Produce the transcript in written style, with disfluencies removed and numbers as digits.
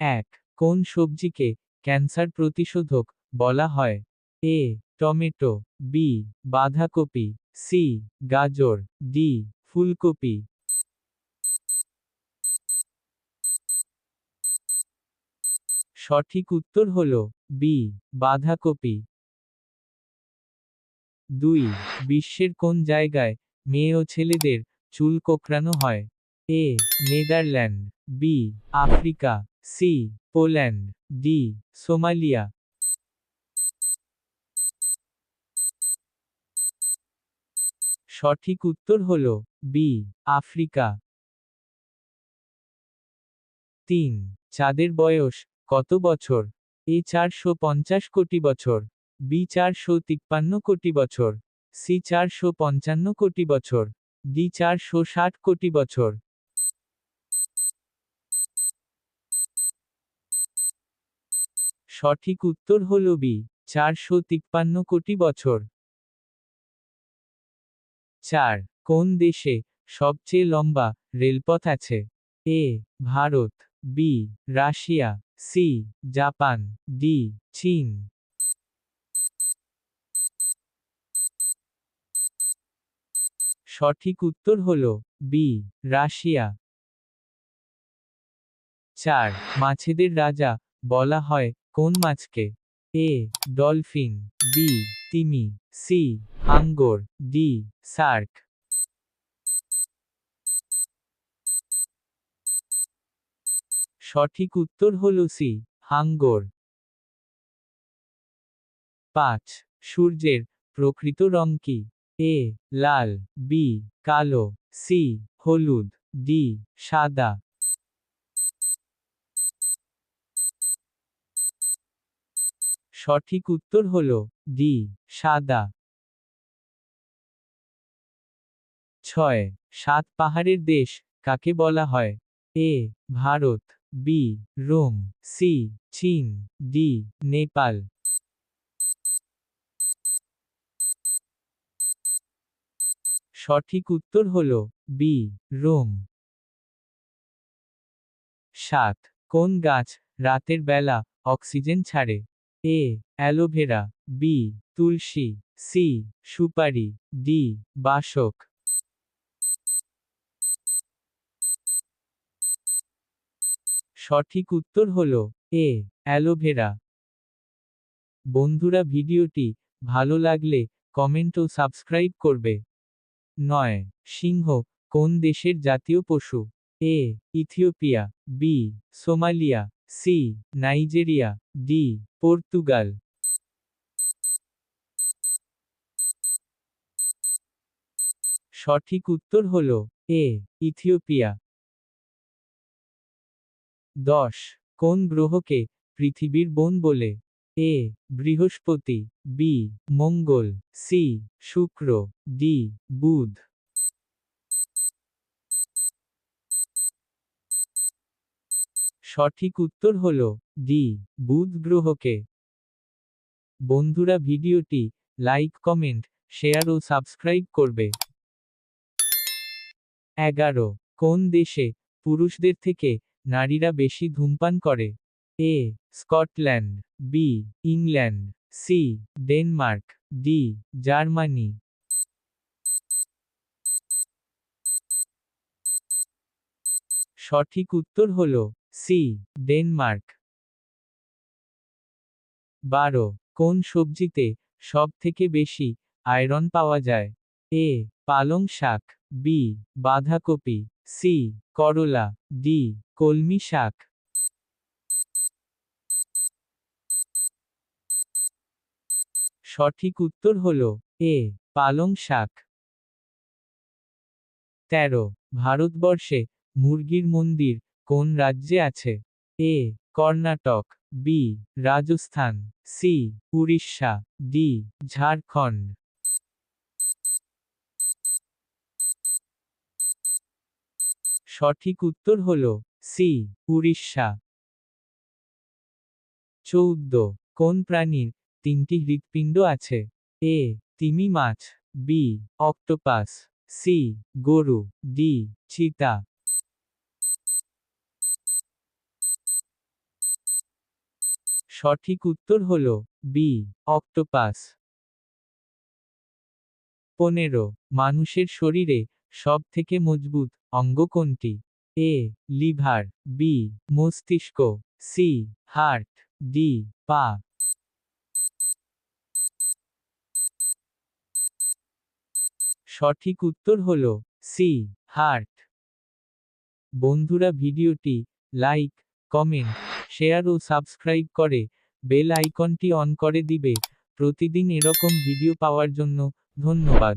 এক, কোন সবজিকে ক্যান্সার প্রতিষেধক বলা হয়? এ টমেটো, বি বাঁধাকপি, সি গাজর, ডি ফুলকপি। সঠিক উত্তর হল বি বাঁধাকপি। 2. বিশ্বের কোন জায়গায় মেয়ে ও ছেলেদের চুল কোঁকড়ানো হয়? A Netherland, B Africa, C Poland, D Somalia. সঠিক উত্তর হল বি আফ্রিকা। 3. চাঁদের বয়স কত বছর? এ 450 কোটি বছর, বি 453 কোটি বছর, সি 455 কোটি বছর, ডি 460 কোটি বছর। সঠিক উত্তর হল বি 453 কোটি বছর। 4. কোন দেশে সবচেয়ে লম্বা রেলপথ আছে? A Bharat, B Russia, C Japan, D চীন। সঠিক উত্তর হল বি রাশিয়া। 4. মাছেদের রাজা বলা হয় কোন মাছকে? এ ডলফিন, বি তিমি, সি হাঙ্গর, ডি শার্ক। সঠিক উত্তর হল সি হাঙ্গর। 5. সূর্যের প্রকৃত রং কি? এ লাল, বি কালো, সি হলুদ, ডি সাদা। সঠিক উত্তর হল ডি সাদা। 6. 7 পাহাড়ের দেশ কাকে বলা হয়? এ ভারত, বি রোম, সি চীন, ডি নেপাল। সঠিক উত্তর হল বি রোম। 7. কোন গাছ রাতের বেলা অক্সিজেন ছাড়ে? A aloe vera, B tulsi, C সুপারি, ডি বাসক। সঠিক উত্তর হল এ অ্যালোভেরা। বন্ধুরা, ভিডিওটি ভালো লাগলে কমেন্ট ও সাবস্ক্রাইব করবে। 9. সিংহ কোন দেশের জাতীয় পশু? A Ethiopia, B Somalia, C Nigeria, D Portugal. সঠিক উত্তর হল এ ইথিওপিয়া। 10. কোন গ্রহকে পৃথিবীর বোন বলে? এ বৃহস্পতি, বি মঙ্গল, সি শুক্র, ডি বুধ। সঠিক উত্তর হল ডি বুধ গ্রহকে। বন্ধুরা, ভিডিওটি লাইক, কমেন্ট, শেয়ার ও সাবস্ক্রাইব করবে। 11. কোন দেশে পুরুষদের থেকে নারীরা বেশি ধূমপান করে? A Scotland, B England, C Denmark, D Germany. সঠিক উত্তর হল সি ডেনমার্ক। 12. কোন সবজিতে সব থেকে বেশি আয়রন পাওয়া যায়? এ পালং শাক, বি বাঁধাকপি, সি করলা, ডি কলমি শাক। সঠিক উত্তর হল এ পালং শাক। 13. ভারতবর্ষে মুরগির মন্দির কোন রাজ্যে আছে? A Karnataka, B Rajasthan, C Orissa, D Jharkhand. সঠিক উত্তর হল সি উড়িষ্যা। 14. কোন প্রাণীর 3টি হৃৎপিণ্ড আছে? এ তিমি মাছ, বি অক্টোপাস, সি গরু, ডি চিতা। সঠিক উত্তর হল বি অক্টোপাস। 15 মানুষের শরীরে সব থেকে মজবুত অঙ্গ কোনটি? এ লিভার, বি মস্তিষ্ক, সি হার্ট, ডি পা। সঠিক উত্তর হল সি হার্ট। বন্ধুরা ভিডিওটি লাইক, কমেন্ট, শেয়ার ও সাবস্ক্রাইব করে বেল আইকনটি অন করে দিবে প্রতিদিন এরকম ভিডিও পাওয়ার জন্য। ধন্যবাদ।